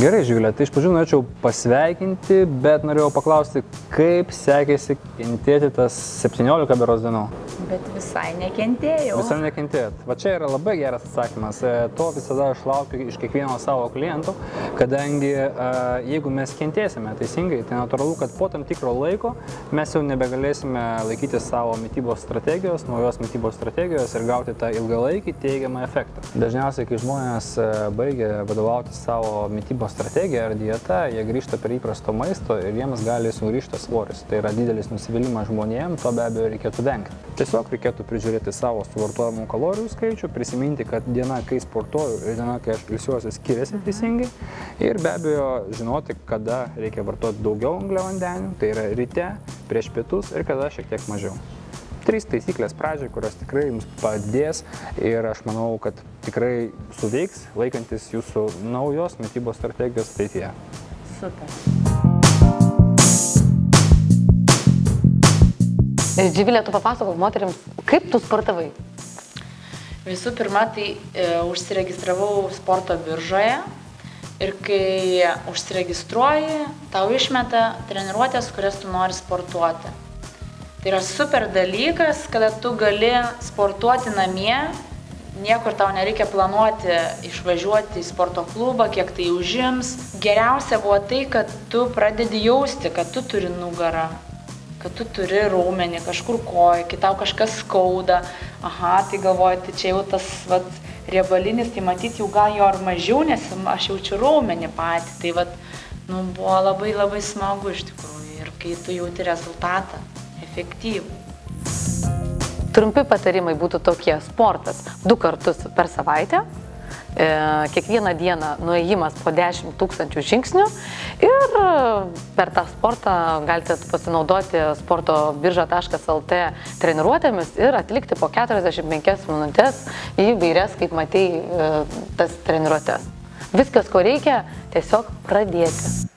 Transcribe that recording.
Gerai, Živilė, tai iš pradžių norėčiau pasveikinti, bet norėjau paklausti, kaip sekėsi kentėti tas 17 berods dienų. Bet visai nekentėjau. Visai nekentėjot. Va čia yra labai geras atsakymas. To visada aš laukiu iš kiekvieno savo klientų, kadangi jeigu mes kentėsime teisingai, tai natūralu, kad po tam tikro laiko mes jau nebegalėsime laikyti savo mitybos strategijos, naujos mitybos strategijos ir gauti tą ilgalaikį teigiamą efektą. Dažniausiai, kai žmonės baigia vadovauti savo mitybos strategiją ar dietą, jie grįžta prie įprasto maisto ir jiems gali sugrįžti svoris. Tai yra didelis nusivylimas žmonėms, to be abejo reikėtų vengti. Tiesiog reikėtų prižiūrėti savo suvartojamų kalorijų skaičių, prisiminti, kad diena, kai sportuoju ir diena, kai aš ilsiuosi, skiriasi teisingai. Ir be abejo žinoti, kada reikia vartoti daugiau angliavandenių, tai yra ryte, prieš pietus ir kada šiek tiek mažiau. 3 taisyklės pradžiai, kurios tikrai jums padės ir aš manau, kad tikrai suveiks laikantis jūsų naujos mitybos strategijos ateityje. Super. Živilė, tu papasakok moterims, kaip tu sportavai? Visų pirma, tai užsiregistravau sporto biržoje ir kai užsiregistruoji, tau išmeta treniruotės, kurias tu nori sportuoti. Tai yra super dalykas, kada tu gali sportuoti namie, niekur tau nereikia planuoti išvažiuoti į sporto klubą, kiek tai užims. Geriausia buvo tai, kad tu pradedi jausti, kad tu turi nugarą, kad tu turi raumenį kažkur koją, kai tau kažkas skauda. Aha, tai galvoju, tai čia jau tas riebalinis, tai matyti jau gal jo ar mažiau, nes aš jaučiu raumenį patį. Tai buvo labai smagu iš tikrųjų ir kai tu jauti rezultatą. Efektyvų. Trumpi patarimai būtų tokie: sportas 2 kartus per savaitę, kiekvieną dieną nuėjimas po 10 000 žingsnių ir per tą sportą galite pasinaudoti sportobirža.lt treniruotėmis ir atlikti po 45 minutės įvairias, kaip matei, tas treniruotės. Viskas, ko reikia, tiesiog pradėti.